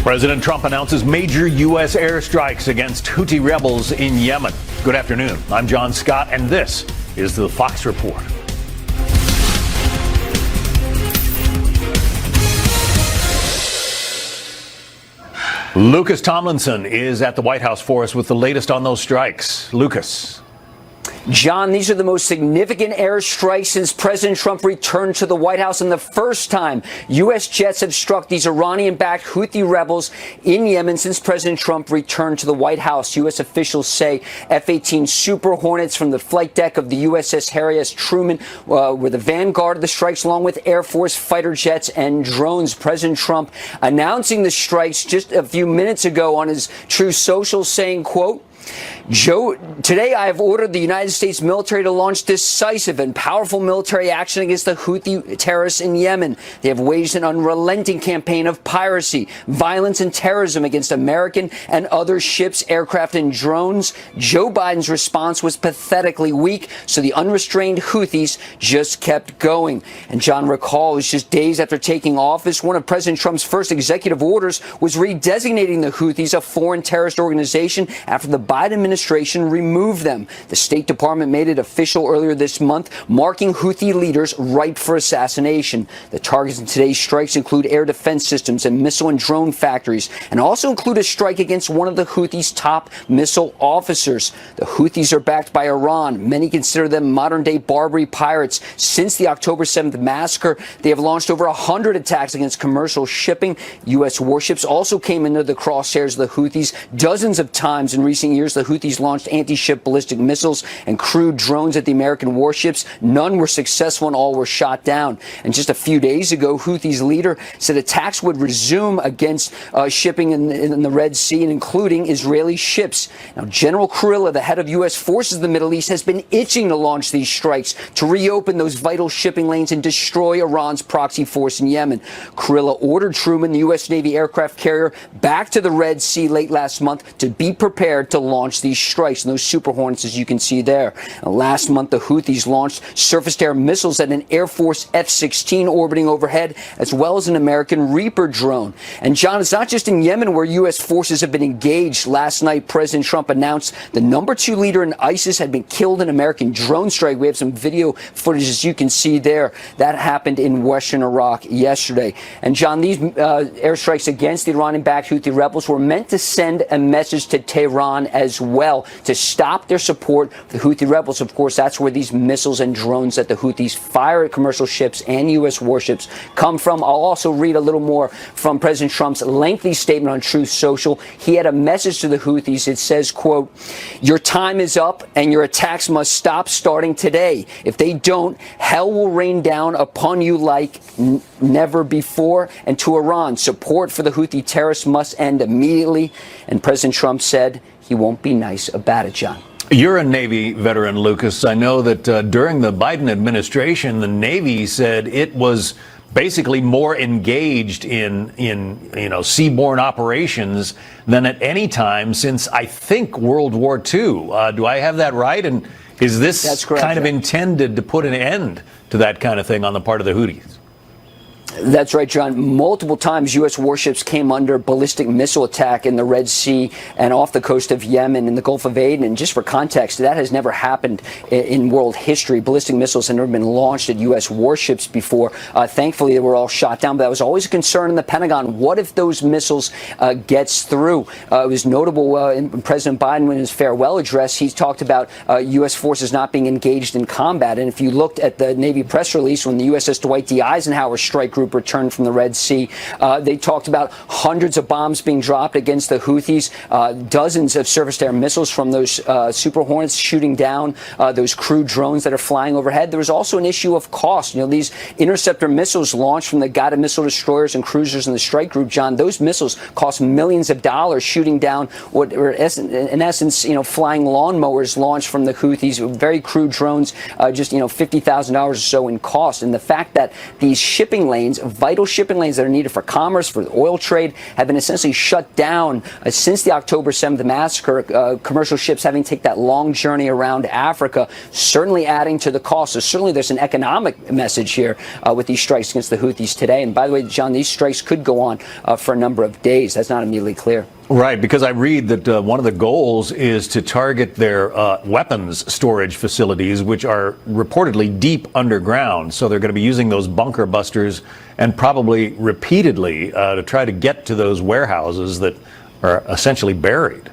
President Trump announces major U.S. airstrikes against Houthi rebels in Yemen. Good afternoon. I'm John Scott, and this is the Fox Report. Lucas Tomlinson is at the White House for us with the latest on those strikes. Lucas. John, these are the most significant airstrikes since President Trump returned to the White House, and the first time U.S. jets have struck these Iranian-backed Houthi rebels in Yemen since President Trump returned to the White House. U.S. officials say F-18 Super Hornets from the flight deck of the USS Harry S. Truman were the vanguard of the strikes, along with Air Force fighter jets and drones. President Trump announcing the strikes just a few minutes ago on his Truth Social, saying, quote, today I have ordered the United States military to launch decisive and powerful military action against the Houthi terrorists in Yemen. They have waged an unrelenting campaign of piracy, violence, and terrorism against American and other ships, aircraft, and drones. Joe Biden's response was pathetically weak, so the unrestrained Houthis just kept going. And John, recalls just days after taking office, one of President Trump's first executive orders was redesignating the Houthis a foreign terrorist organization after the Biden administration removed them. The State Department made it official earlier this month, marking Houthi leaders ripe for assassination. The targets in today's strikes include air defense systems and missile and drone factories, and also include a strike against one of the Houthis' top missile officers. The Houthis are backed by Iran. Many consider them modern-day Barbary pirates. Since the October 7th massacre, they have launched over 100 attacks against commercial shipping. U.S. warships also came into the crosshairs of the Houthis dozens of times in recent years. The Houthis launched anti-ship ballistic missiles and crewed drones at the American warships. None were successful and all were shot down. And just a few days ago, Houthis leader said attacks would resume against shipping in the Red Sea, and including Israeli ships. Now, General Kurilla, the head of U.S. forces in the Middle East, has been itching to launch these strikes to reopen those vital shipping lanes and destroy Iran's proxy force in Yemen. Kurilla ordered Truman, the U.S. Navy aircraft carrier, back to the Red Sea late last month to be prepared to launch these strikes, and those Super Hornets, as you can see there. Last month, the Houthis launched surface-to-air missiles at an Air Force F-16 orbiting overhead, as well as an American Reaper drone. And John, it's not just in Yemen where U.S. forces have been engaged. Last night, President Trump announced the #2 leader in ISIS had been killed in an American drone strike. We have some video footage, as you can see there. That happened in western Iraq yesterday. And John, these airstrikes against the Iranian-backed Houthi rebels were meant to send a message to Tehran as well, to stop their support for the Houthi rebels. Of course, that's where these missiles and drones that the Houthis fire at commercial ships and U.S. warships come from. I'll also read a little more from President Trump's lengthy statement on Truth Social. He had a message to the Houthis. It says, quote, "Your time is up and your attacks must stop starting today. If they don't, hell will rain down upon you like never before. And to Iran, support for the Houthi terrorists must end immediately." And President Trump said he won't be nice about it, John. You're a Navy veteran, Lucas. I know that during the Biden administration, the Navy said it was basically more engaged in seaborne operations than at any time since, I think, World War II. Do I have that right? And is this That's correct, kind of intended to put an end to that kind of thing on the part of the Houthis? That's right, John. Multiple times U.S. warships came under ballistic missile attack in the Red Sea and off the coast of Yemen in the Gulf of Aden. And just for context, that has never happened in world history. Ballistic missiles have never been launched at U.S. warships before. Thankfully, they were all shot down. But that was always a concern in the Pentagon. What if those missiles gets through? It was notable in President Biden, in his farewell address, he talked about U.S. forces not being engaged in combat. And if you looked at the Navy press release when the USS Dwight D. Eisenhower strike group returned from the Red Sea, they talked about hundreds of bombs being dropped against the Houthis, dozens of surface-to-air missiles from those Super Hornets shooting down those crewed drones that are flying overhead. There was also an issue of cost. These interceptor missiles launched from the guided missile destroyers and cruisers in the strike group, John, those missiles cost millions of dollars, shooting down what were, in essence, flying lawnmowers launched from the Houthis, very crude drones, just $50,000 or so in cost. And the fact that these shipping lanes lanes, vital shipping lanes that are needed for commerce, for the oil trade, have been essentially shut down since the October 7th massacre. Commercial ships having to take that long journey around Africa, certainly adding to the cost. So certainly there's an economic message here with these strikes against the Houthis today. And by the way, John, these strikes could go on for a number of days. That's not immediately clear. Right, because I read that one of the goals is to target their weapons storage facilities, which are reportedly deep underground. So they're going to be using those bunker busters and probably repeatedly to try to get to those warehouses that are essentially buried.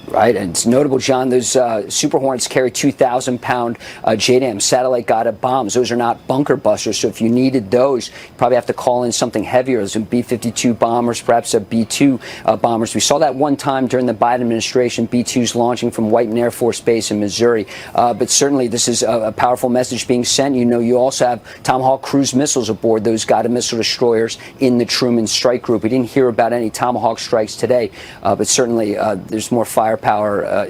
Right, and it's notable, John, those Super Hornets carry 2,000-pound JDAM satellite-guided bombs. Those are not bunker busters, so if you needed those, you probably have to call in something heavier, some B-52 bombers, perhaps a B-2 bombers. We saw that one time during the Biden administration, B-2s launching from Whiteman Air Force Base in Missouri. But certainly this is a powerful message being sent. You know, you also have Tomahawk cruise missiles aboard those guided missile destroyers in the Truman Strike Group. We didn't hear about any Tomahawk strikes today, but certainly there's more firepower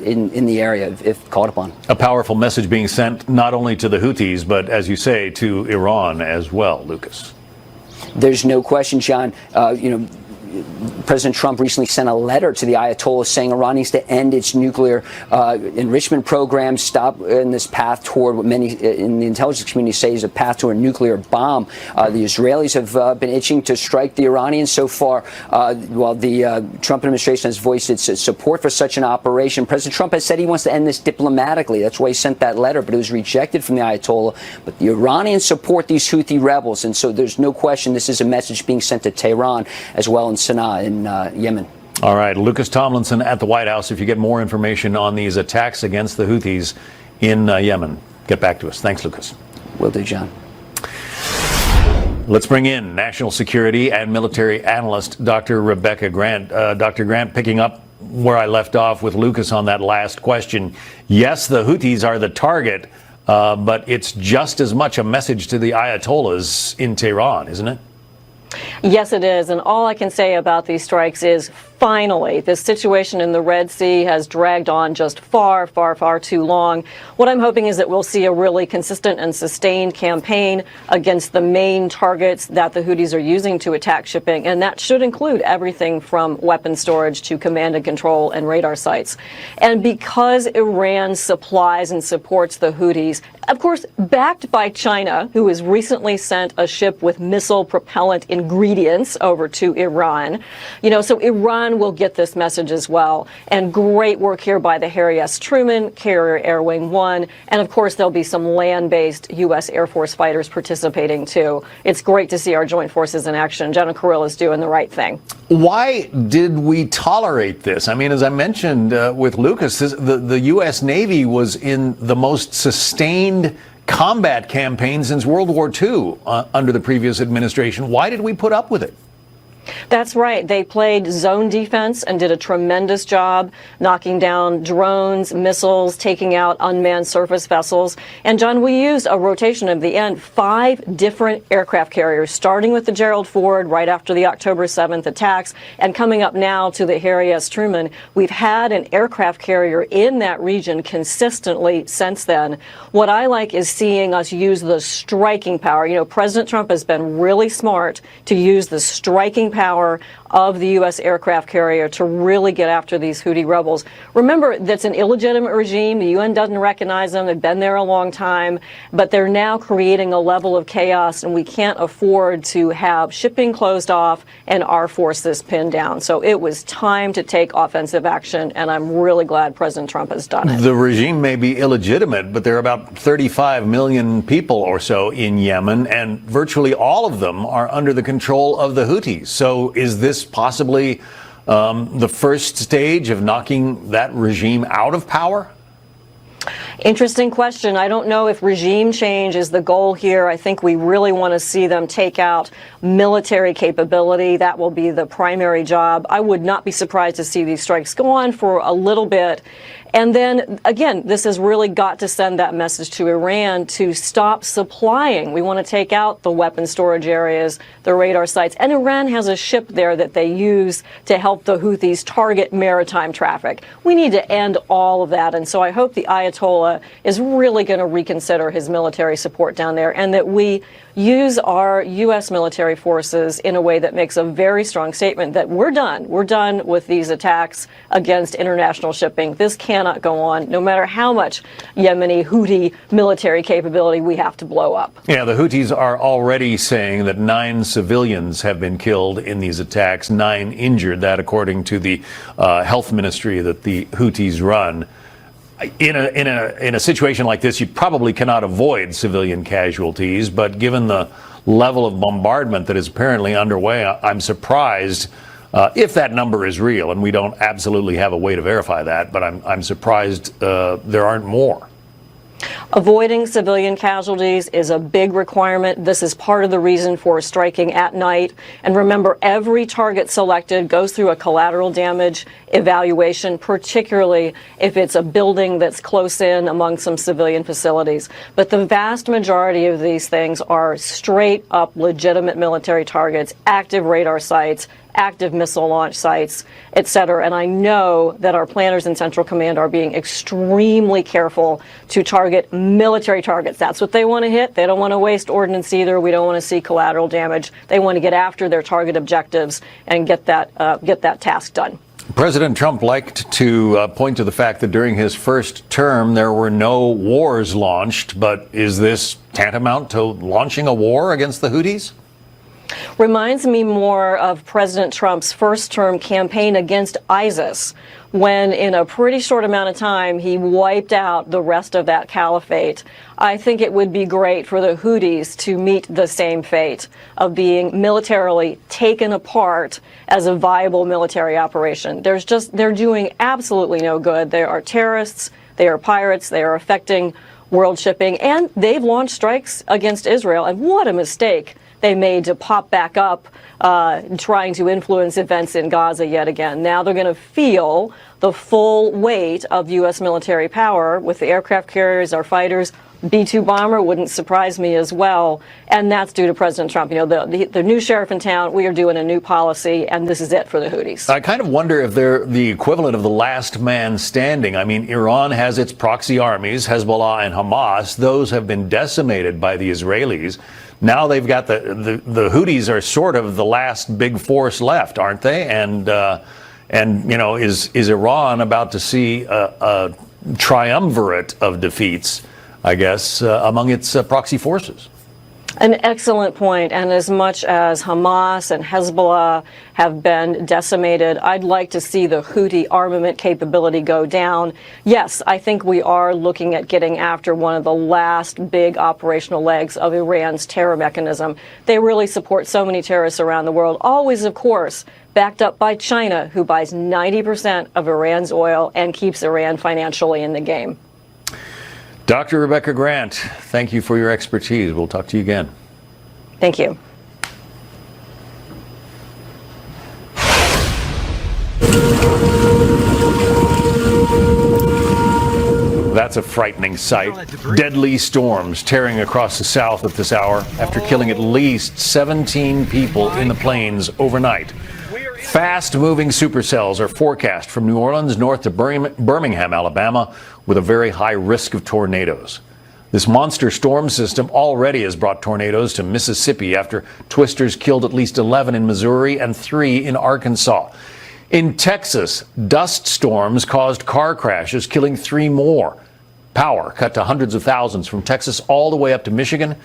in the area if called upon. A powerful message being sent not only to the Houthis, but as you say, to Iran as well, Lucas. There's no question, John. President Trump recently sent a letter to the Ayatollah saying Iran needs to end its nuclear enrichment program, stop in this path toward what many in the intelligence community say is a path to a nuclear bomb. The Israelis have been itching to strike the Iranians so far. While the Trump administration has voiced its support for such an operation, President Trump has said he wants to end this diplomatically. That's why he sent that letter, but it was rejected from the Ayatollah. But the Iranians support these Houthi rebels, and so there's no question this is a message being sent to Tehran as well in Sana'a in Yemen. All right, Lucas Tomlinson at the White House. If you get more information on these attacks against the Houthis in Yemen, get back to us. Thanks, Lucas. Will do, John. Let's bring in national security and military analyst Dr. Rebecca Grant. Dr. Grant, picking up where I left off with Lucas on that last question. Yes, the Houthis are the target, but it's just as much a message to the Ayatollahs in Tehran, isn't it? Yes, it is. And all I can say about these strikes is finally, this situation in the Red Sea has dragged on just far, far, far too long. What I'm hoping is that we'll see a really consistent and sustained campaign against the main targets that the Houthis are using to attack shipping. And that should include everything from weapon storage to command and control and radar sites. And because Iran supplies and supports the Houthis, of course, backed by China, who has recently sent a ship with missile propellant ingredients over to Iran, so Iran will get this message as well. And great work here by the Harry S. Truman, Carrier Air Wing 1, and of course there'll be some land-based U.S. Air Force fighters participating too. It's great to see our joint forces in action. General Kirill is doing the right thing. Why did we tolerate this? I mean, as I mentioned with Lucas, the U.S. Navy was in the most sustained combat campaign since World War II under the previous administration. Why did we put up with it? That's right. They played zone defense and did a tremendous job knocking down drones, missiles, taking out unmanned surface vessels. And, John, we used a rotation of the end, 5 different aircraft carriers, starting with the Gerald Ford right after the October 7th attacks and coming up now to the Harry S. Truman. We've had an aircraft carrier in that region consistently since then. What I like is seeing us use the striking power. President Trump has been really smart to use the striking power of the U.S. aircraft carrier to really get after these Houthi rebels. Remember, that's an illegitimate regime. The UN doesn't recognize them. They've been there a long time, but they're now creating a level of chaos, and we can't afford to have shipping closed off and our forces pinned down. So it was time to take offensive action, and I'm really glad President Trump has done it. The regime may be illegitimate, but there are about 35 million people or so in Yemen, and virtually all of them are under the control of the Houthis. So is this possibly the first stage of knocking that regime out of power? Interesting question. I don't know if regime change is the goal here. I think we really want to see them take out military capability. That will be the primary job. I would not be surprised to see these strikes go on for a little bit. And then, again, this has really got to send that message to Iran to stop supplying. We want to take out the weapon storage areas, the radar sites. And Iran has a ship there that they use to help the Houthis target maritime traffic. We need to end all of that. And so I hope the Ayatollah is really going to reconsider his military support down there, and that we use our U.S. military forces in a way that makes a very strong statement that we're done. We're done with these attacks against international shipping. This cannot go on, no matter how much Yemeni Houthi military capability we have to blow up. Yeah, the Houthis are already saying that 9 civilians have been killed in these attacks, 9 injured. That, according to the health ministry that the Houthis run. In a situation like this, you probably cannot avoid civilian casualties, but given the level of bombardment that is apparently underway, I'm surprised if that number is real, and we don't absolutely have a way to verify that, but I'm surprised there aren't more. Avoiding civilian casualties is a big requirement. This is part of the reason for striking at night. And remember, every target selected goes through a collateral damage evaluation, particularly if it's a building that's close in among some civilian facilities. But the vast majority of these things are straight up legitimate military targets, active radar sites, active missile launch sites, et cetera. And I know that our planners in Central Command are being extremely careful to target military targets. That's what they want to hit. They don't want to waste ordnance either. We don't want to see collateral damage. They want to get after their target objectives and get that task done. President Trump liked to point to the fact that during his first term there were no wars launched, but is this tantamount to launching a war against the Houthis? Reminds me more of President Trump's first term campaign against ISIS, when in a pretty short amount of time he wiped out the rest of that caliphate. I think it would be great for the Houthis to meet the same fate of being militarily taken apart as a viable military operation. They're doing absolutely no good. They are terrorists, they are pirates, they are affecting world shipping, and they've launched strikes against Israel. And what a mistake they made to pop back up, trying to influence events in Gaza yet again. Now they're going to feel the full weight of U.S. military power with the aircraft carriers, our fighters. B-2 bomber wouldn't surprise me as well, and that's due to President Trump. You know, the new sheriff in town, we are doing a new policy, and this is it for the Houthis. I kind of wonder if they're the equivalent of the last man standing. I mean, Iran has its proxy armies, Hezbollah and Hamas. Those have been decimated by the Israelis. Now they've got the Houthis are sort of the last big force left, aren't they? And you know, is Iran about to see a triumvirate of defeats, I guess, among its proxy forces? An excellent point. And as much as Hamas and Hezbollah have been decimated, I'd like to see the Houthi armament capability go down. Yes, I think we are looking at getting after one of the last big operational legs of Iran's terror mechanism. They really support so many terrorists around the world, always, of course, backed up by China, who buys 90% of Iran's oil and keeps Iran financially in the game. Dr. Rebecca Grant, thank you for your expertise. We'll talk to you again. Thank you. That's a frightening sight. Deadly storms tearing across the south at this hour after killing at least 17 people in the plains overnight. Fast-moving supercells are forecast from New Orleans north to Birmingham, Alabama, with a very high risk of tornadoes. This monster storm system already has brought tornadoes to Mississippi after twisters killed at least 11 in Missouri and 3 in Arkansas. In Texas, dust storms caused car crashes, killing 3 more. Power cut to hundreds of thousands from Texas all the way up to Michigan.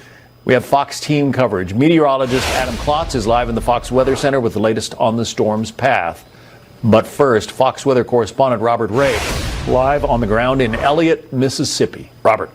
We have Fox team coverage. Meteorologist Adam Klotz is live in the Fox Weather Center with the latest on the storm's path. But first, Fox Weather correspondent Robert Ray, live on the ground in Elliott, Mississippi. Robert.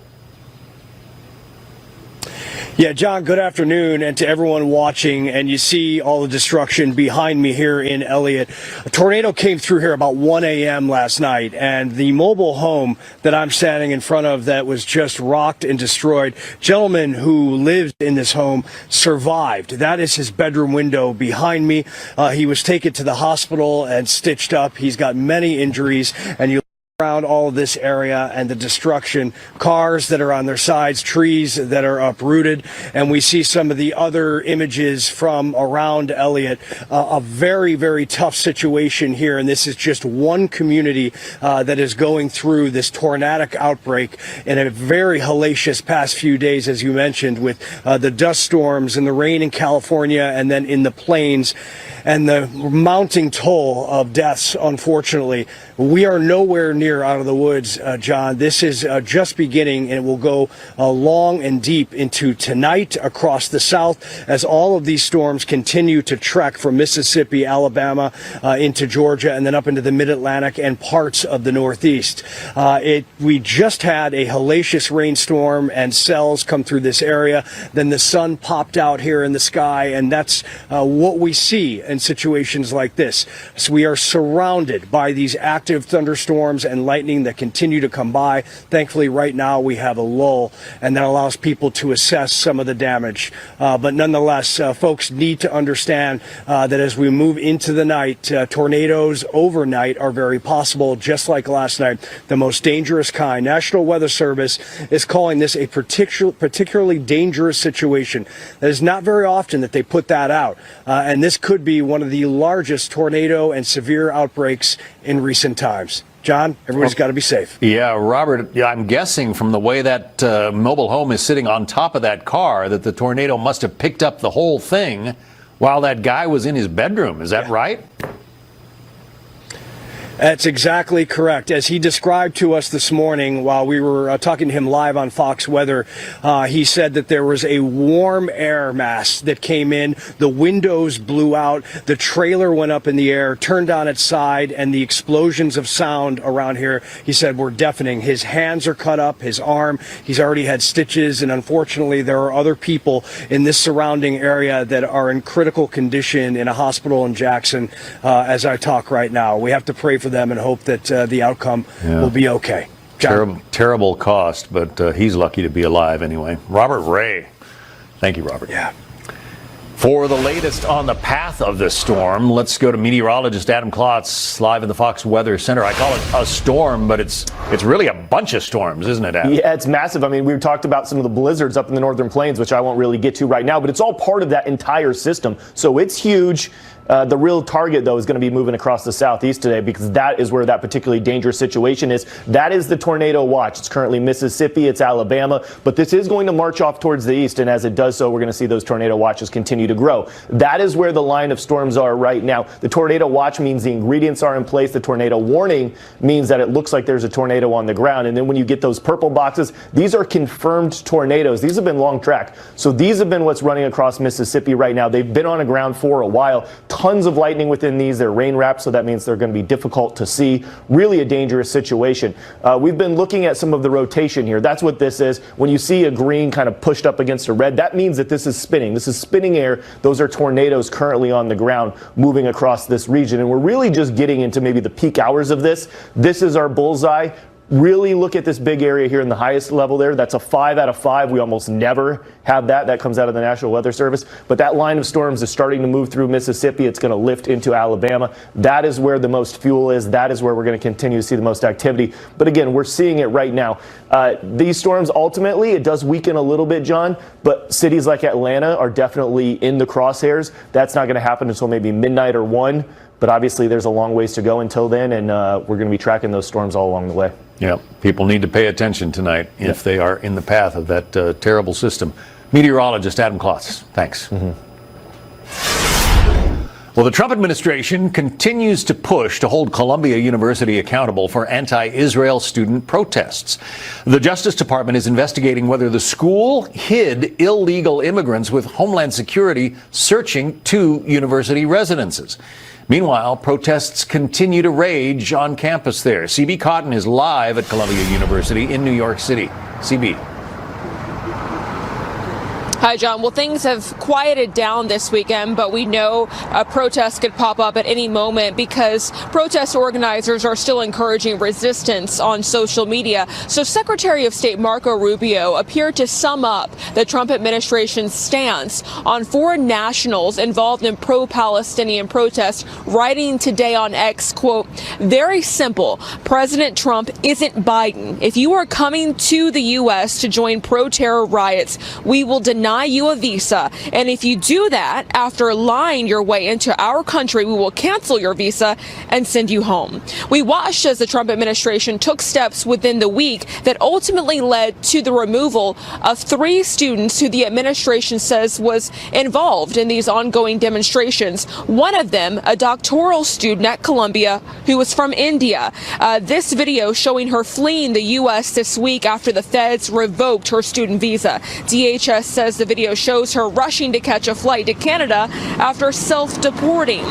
Yeah, John, good afternoon, and to everyone watching. And you see all the destruction behind me here in Elliott. A tornado came through here about 1 a.m. last night, and the mobile home that I'm standing in front of that was just rocked and destroyed. Gentleman who lived in this home survived. That is his bedroom window behind me. He was taken to the hospital and stitched up. He's got many injuries, and you around all of this area and the destruction, cars that are on their sides, trees that are uprooted, and we see some of the other images from around Elliott. A very, very tough situation here, and this is just one community that is going through this tornadic outbreak in a very hellacious past few days, as you mentioned, with the dust storms and the rain in California and then in the plains, and the mounting toll of deaths, unfortunately. We are nowhere near out of the woods, John. This is just beginning, and it will go long and deep into tonight across the South as all of these storms continue to trek from Mississippi, Alabama, into Georgia, and then up into the Mid-Atlantic and parts of the Northeast. We just had a hellacious rainstorm and cells come through this area. Then the sun popped out here in the sky, and that's what we see in situations like this. So we are surrounded by these active thunderstorms and lightning that continue to come by. Thankfully, right now we have a lull, and that allows people to assess some of the damage. But nonetheless, folks need to understand that as we move into the night, tornadoes overnight are very possible, just like last night, the most dangerous kind. National Weather Service is calling this a particularly dangerous situation. That is not very often that they put that out, and this could be one of the largest tornado and severe outbreaks in recent times. John, everybody's got to be safe. Yeah, Robert, I'm guessing from the way that mobile home is sitting on top of that car that the tornado must have picked up the whole thing while that guy was in his bedroom. Is that right? That's exactly correct. As he described to us this morning while we were talking to him live on Fox Weather, he said that there was a warm air mass that came in. The windows blew out. The trailer went up in the air, turned on its side, and the explosions of sound around here, he said, were deafening. His hands are cut up, his arm, he's already had stitches, and unfortunately there are other people in this surrounding area that are in critical condition in a hospital in Jackson as I talk right now. We have to pray for them and hope that the outcome will be okay. Terrible cost, but he's lucky to be alive anyway. Robert Ray. Thank you, Robert. Yeah. For the latest on the path of this storm, let's go to meteorologist Adam Klotz live in the Fox Weather Center. I call it a storm, but it's really a bunch of storms, isn't it, Adam? Yeah, it's massive. I mean, we've talked about some of the blizzards up in the northern plains, which I won't really get to right now, but it's all part of that entire system. So it's huge. The real target, though, is going to be moving across the southeast today because that is where that particularly dangerous situation is. That is the tornado watch. It's currently Mississippi, it's Alabama, but this is going to march off towards the east, and as it does so, we're going to see those tornado watches continue to grow. That is where the line of storms are right now. The tornado watch means the ingredients are in place. The tornado warning means that it looks like there's a tornado on the ground, and then when you get those purple boxes, these are confirmed tornadoes. These have been long track. So these have been what's running across Mississippi right now. They've been on the ground for a while. Tons of lightning within these. They're rain wrapped, so that means they're going to be difficult to see. Really a dangerous situation. We've been looking at some of the rotation here. That's what this is. When you see a green kind of pushed up against a red, that means that this is spinning. This is spinning air. Those are tornadoes currently on the ground moving across this region. And we're really just getting into maybe the peak hours of this. This is our bullseye. Really look at this big area here in the highest level there. That's a 5 out of 5. We almost never have that. That comes out of the National Weather Service. But that line of storms is starting to move through Mississippi. It's going to lift into Alabama. That is where the most fuel is. That is where we're going to continue to see the most activity. But again, we're seeing it right now. These storms, ultimately, it does weaken a little bit, John. But cities like Atlanta are definitely in the crosshairs. That's not going to happen until maybe midnight or 1. But obviously, there's a long ways to go until then, and we're going to be tracking those storms all along the way. Yeah, people need to pay attention tonight if they are in the path of that terrible system. Meteorologist Adam Klotz, thanks. Well, the Trump administration continues to push to hold Columbia University accountable for anti-Israel student protests. The Justice Department is investigating whether the school hid illegal immigrants with Homeland Security searching 2 university residences. Meanwhile, protests continue to rage on campus there. CB Cotton is live at Columbia University in New York City. CB. Hi, John. Well, things have quieted down this weekend, but we know a protest could pop up at any moment because protest organizers are still encouraging resistance on social media. So Secretary of State Marco Rubio appeared to sum up the Trump administration's stance on foreign nationals involved in pro-Palestinian protests, writing today on X, quote, "Very simple. President Trump isn't Biden. If you are coming to the U.S. to join pro-terror riots, we will deny you a visa. And if you do that after lying your way into our country, we will cancel your visa and send you home." We watched as the Trump administration took steps within the week that ultimately led to the removal of 3 students who the administration says was involved in these ongoing demonstrations. One of them, a doctoral student at Columbia who was from India. This video showing her fleeing the U.S. this week after the feds revoked her student visa. DHS says the video shows her rushing to catch a flight to Canada after self-deporting.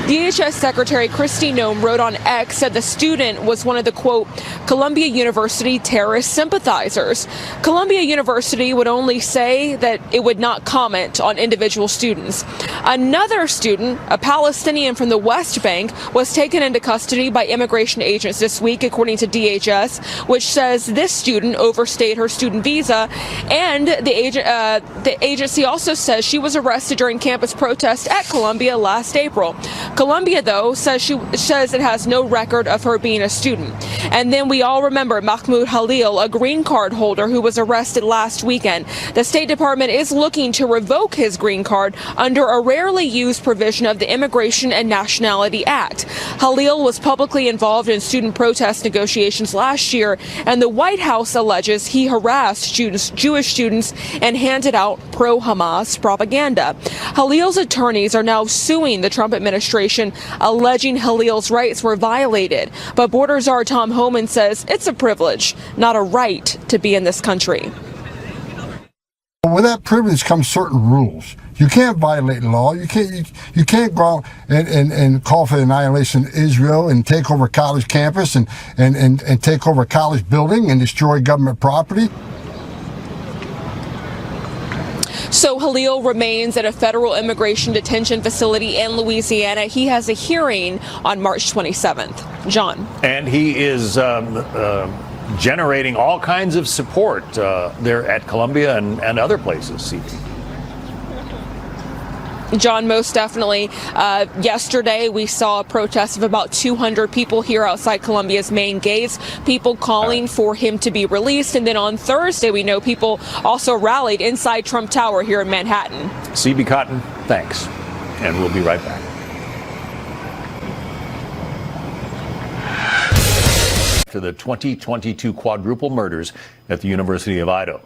DHS Secretary Kristi Noem wrote on X, said the student was one of the, quote, Columbia University terrorist sympathizers. Columbia University would only say that it would not comment on individual students. Another student, a Palestinian from the West Bank, was taken into custody by immigration agents this week, according to DHS, which says this student overstayed her student visa, and the agency also says she was arrested during campus protests at Columbia last April. Columbia, though, says it has no record of her being a student. And then we all remember Mahmoud Khalil, a green card holder who was arrested last weekend. The State Department is looking to revoke his green card under a rarely used provision of the Immigration and Nationality Act. Khalil was publicly involved in student protest negotiations last year, and the White House alleges he harassed Jewish students and handed out pro-Hamas propaganda. Khalil's attorneys are now suing the Trump administration, alleging Khalil's rights were violated. But Border Czar Tom Homan says it's a privilege, not a right, to be in this country. With that privilege comes certain rules. You can't violate law. You can't go out and call for the annihilation of Israel and take over a college campus and take over a college building and destroy government property. So Khalil remains at a federal immigration detention facility in Louisiana. He has a hearing on March 27th. John. And he is generating all kinds of support there at Columbia and other places, CP. John, most definitely. Yesterday, we saw a protest of about 200 people here outside Columbia's main gates, people calling for him to be released. And then on Thursday, we know people also rallied inside Trump Tower here in Manhattan. CB Cotton, thanks. And we'll be right back. To the 2022 quadruple murders at the University of Idaho.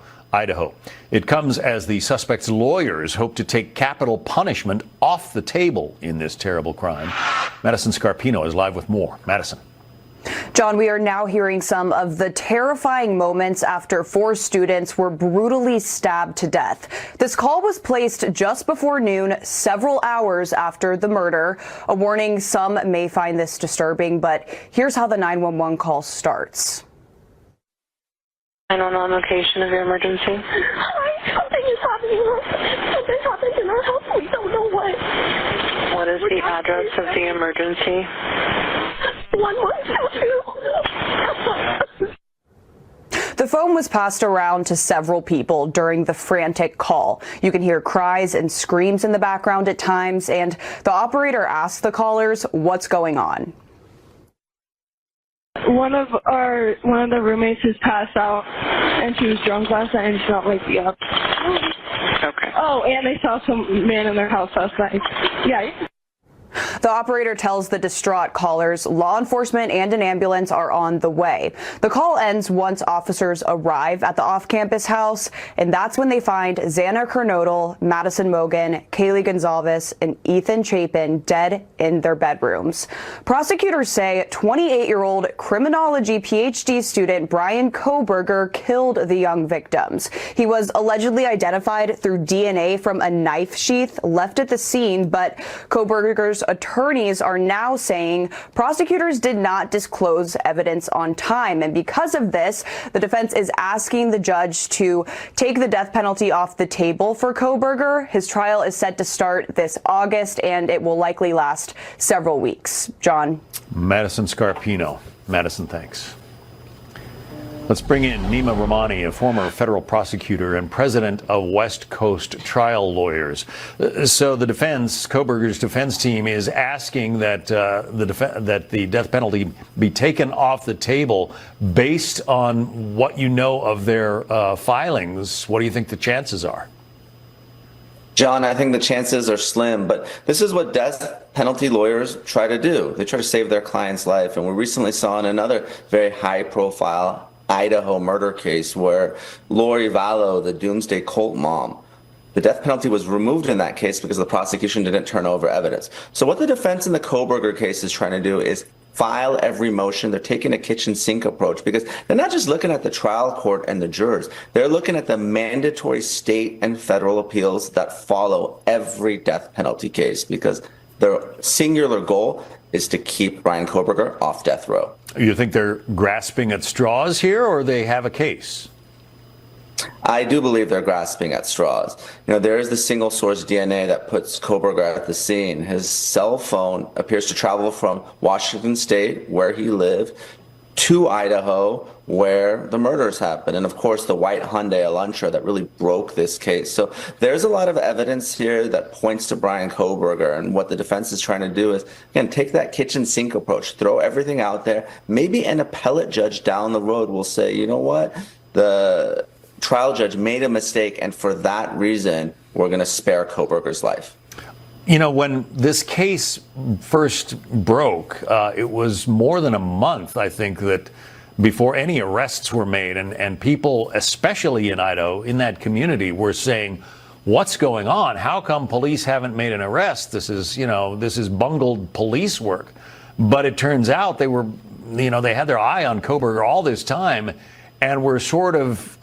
It comes as the suspect's lawyers hope to take capital punishment off the table in this terrible crime. Madison Scarpino is live with more. Madison. John, we are now hearing some of the terrifying moments after 4 students were brutally stabbed to death. This call was placed just before noon, several hours after the murder. A warning, some may find this disturbing, but here's how the 911 call starts. 911 location of your emergency. Hi, something is happening. Something happened in our house. We don't know what. What is the address of the emergency? 1122. The phone was passed around to several people during the frantic call. You can hear cries and screams in the background at times, and the operator asked the callers what's going on. One of the roommates has passed out, and she was drunk last night, and she not wake me up. Okay. Oh, and they saw some man in their house last night. Yeah. The operator tells the distraught callers law enforcement and an ambulance are on the way. The call ends once officers arrive at the off-campus house, and that's when they find Xana Kernodle, Madison Mogen, Kaylee Gonzalez, and Ethan Chapin dead in their bedrooms. Prosecutors say 28-year-old criminology PhD student Bryan Kohberger killed the young victims. He was allegedly identified through DNA from a knife sheath left at the scene, but Kohberger's Koberger's attorneys are now saying prosecutors did not disclose evidence on time. And because of this, the defense is asking the judge to take the death penalty off the table for Koberger. His trial is set to start this August, and it will likely last several weeks. John. Madison Scarpino. Madison, thanks. Let's bring in Nima Rahmani, a former federal prosecutor and president of West Coast Trial Lawyers. So the defense, Koberger's defense team, is asking that the death penalty be taken off the table based on what you know of their filings. What do you think the chances are? John, I think the chances are slim, but this is what death penalty lawyers try to do. They try to save their client's life. And we recently saw in another very high-profile Idaho murder case where Lori Vallow, the doomsday cult mom, the death penalty was removed in that case because the prosecution didn't turn over evidence. So what the defense in the Koberger case is trying to do is file every motion. They're taking a kitchen sink approach because they're not just looking at the trial court and the jurors. They're looking at the mandatory state and federal appeals that follow every death penalty case because their singular goal is to keep Bryan Koberger off death row. You think they're grasping at straws here, or they have a case? I do believe they're grasping at straws. You know, there is the single source DNA that puts Koberger at the scene. His cell phone appears to travel from Washington State, where he lived, to Idaho, where the murders happened. And of course, the white Hyundai Elantra that really broke this case. So there's a lot of evidence here that points to Bryan Koberger. And what the defense is trying to do is, again, take that kitchen sink approach, throw everything out there. Maybe an appellate judge down the road will say, you know what, the trial judge made a mistake, and for that reason, we're going to spare Koberger's life. You know, when this case first broke, it was more than a month, I think, that before any arrests were made. And people, especially in Idaho, in that community, were saying, what's going on? How come police haven't made an arrest? This is bungled police work. But it turns out they were, they had their eye on Koberger all this time, and were sort of,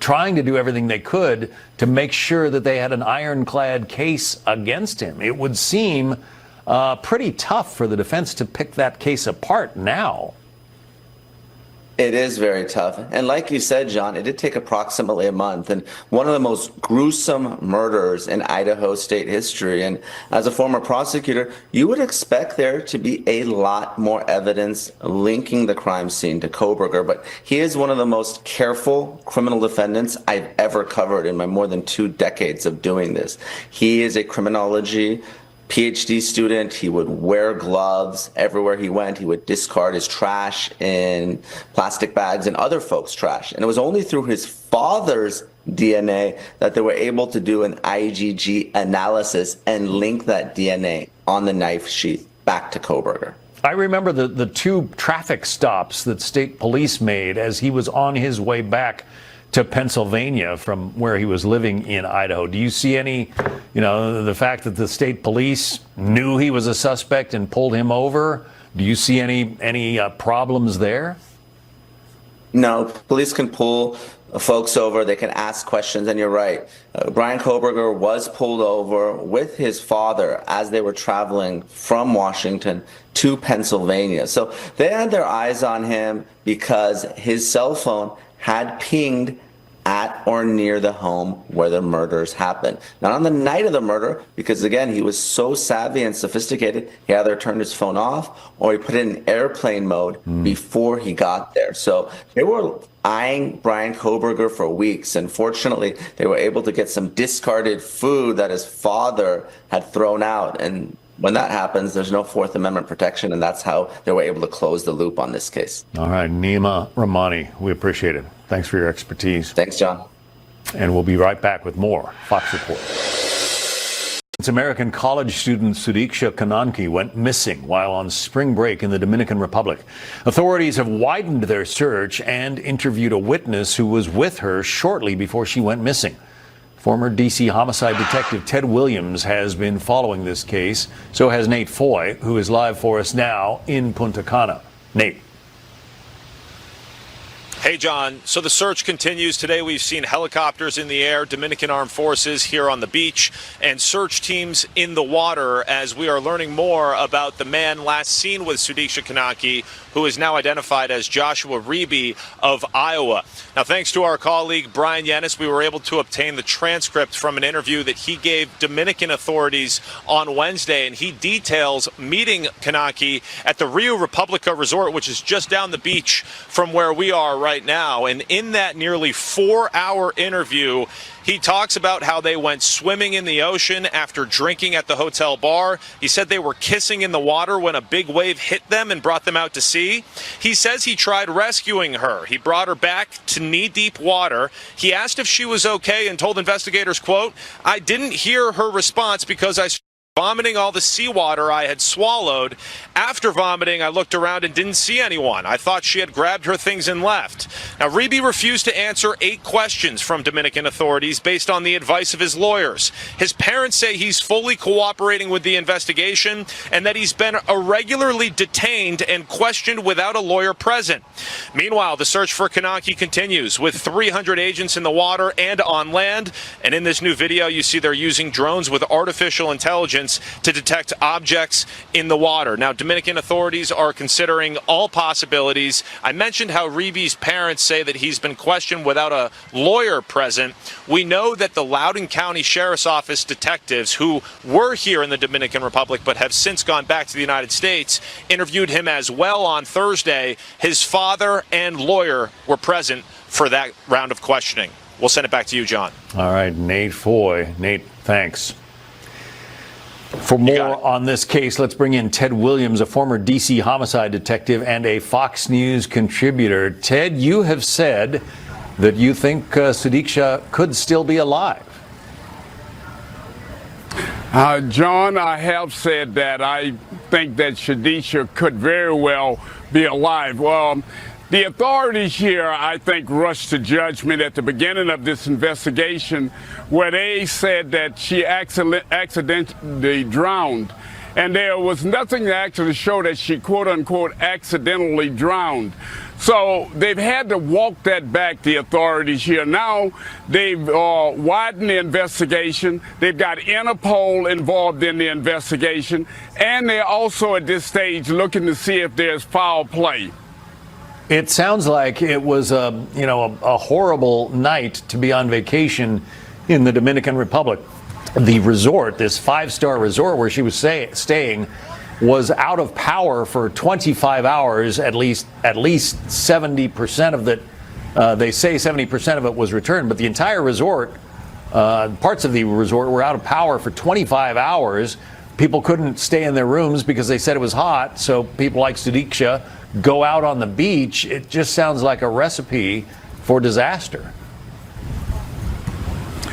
trying to do everything they could to make sure that they had an ironclad case against him. It would seem pretty tough for the defense to pick that case apart now. It is very tough. And like you said, John, it did take approximately a month, and one of the most gruesome murders in Idaho state history. And as a former prosecutor, you would expect there to be a lot more evidence linking the crime scene to Koberger, but he is one of the most careful criminal defendants I've ever covered in my more than 2 decades of doing this. He is a criminology PhD student. He would wear gloves everywhere he went. He would discard his trash in plastic bags and other folks' trash. And it was only through his father's DNA that they were able to do an IgG analysis and link that DNA on the knife sheath back to Koberger. I remember the 2 traffic stops that state police made as he was on his way back to Pennsylvania from where he was living in Idaho. Do you see any, the fact that the state police knew he was a suspect and pulled him over? Do you see any problems there? No, police can pull folks over. They can ask questions. And you're right. Bryan Koberger was pulled over with his father as they were traveling from Washington to Pennsylvania. So they had their eyes on him because his cell phone had pinged at or near the home where the murders happened. Not on the night of the murder, because again, he was so savvy and sophisticated, he either turned his phone off or he put it in airplane mode before he got there. So they were eyeing Bryan Koberger for weeks, and fortunately, they were able to get some discarded food that his father had thrown out. And when that happens, there's no Fourth Amendment protection, and that's how they were able to close the loop on this case. All right, Nima Rahmani, we appreciate it. Thanks for your expertise. Thanks, John. And we'll be right back with more Fox Report. American college student Sudiksha Kananki went missing while on spring break in the Dominican Republic. Authorities have widened their search and interviewed a witness who was with her shortly before she went missing. Former D.C. homicide detective Ted Williams has been following this case. So has Nate Foy, who is live for us now in Punta Cana. Nate. Hey, John. So the search continues. Today we've seen helicopters in the air, Dominican Armed Forces here on the beach, and search teams in the water as we are learning more about the man last seen with Sudiksha Kanaki, who is now identified as Joshua Reeby of Iowa. Now, thanks to our colleague Brian Yanis, we were able to obtain the transcript from an interview that he gave Dominican authorities on Wednesday, and he details meeting Kanaki at the Rio Republica Resort, which is just down the beach from where we are right now. And in that nearly 4-hour interview, he talks about how they went swimming in the ocean after drinking at the hotel bar. He said they were kissing in the water when a big wave hit them and brought them out to sea. He says he tried rescuing her. He brought her back to knee-deep water. He asked if she was okay and told investigators, quote, "I didn't hear her response because I vomiting all the seawater I had swallowed. After vomiting, I looked around and didn't see anyone. I thought she had grabbed her things and left." Now, Reeby refused to answer 8 questions from Dominican authorities based on the advice of his lawyers. His parents say he's fully cooperating with the investigation and that he's been irregularly detained and questioned without a lawyer present. Meanwhile, the search for Kanaki continues with 300 agents in the water and on land. And in this new video, you see they're using drones with artificial intelligence to detect objects in the water. Now, Dominican authorities are considering all possibilities. I mentioned how Reeby's parents say that he's been questioned without a lawyer present. We know that the Loudoun County Sheriff's Office detectives who were here in the Dominican Republic but have since gone back to the United States interviewed him as well on Thursday. His father and lawyer were present for that round of questioning. We'll send it back to you, John. All right, Nate Foy. Nate, thanks. For more on this case, let's bring in Ted Williams, a former D.C. homicide detective and a Fox News contributor. Ted, you have said that you think Sudiksha could still be alive. John, I have said that I think that Sudiksha could very well be alive. Well, the authorities here, I think, rushed to judgment at the beginning of this investigation where they said that she accidentally drowned. And there was nothing to actually show that she, quote unquote, accidentally drowned. So they've had to walk that back, the authorities here. Now they've widened the investigation. They've got Interpol involved in the investigation. And they're also at this stage looking to see if there's foul play. It sounds like it was a horrible night to be on vacation in the Dominican Republic. The resort, this 5-star resort where she was staying, was out of power for 25 hours. At least 70% of it. They say 70% of it was returned, but the entire resort, parts of the resort, were out of power for 25 hours. People couldn't stay in their rooms because they said it was hot. So people like Sudiksha go out on the beach. It just sounds like a recipe for disaster.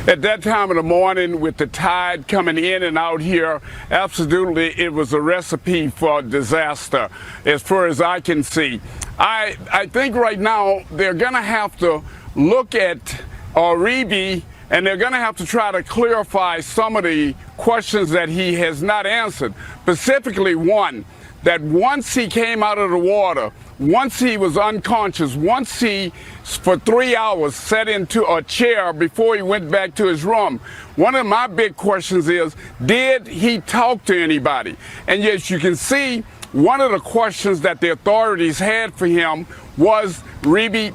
At that time of the morning, with the tide coming in and out here, absolutely it was a recipe for disaster as far as I can see. I think right now they're going to have to look at Reeby, and they're going to have to try to clarify some of the questions that he has not answered. Specifically one, that once he came out of the water, once he was unconscious, once he, for 3 hours, sat into a chair before he went back to his room, one of my big questions is, did he talk to anybody? And yes, you can see one of the questions that the authorities had for him was, Reeby,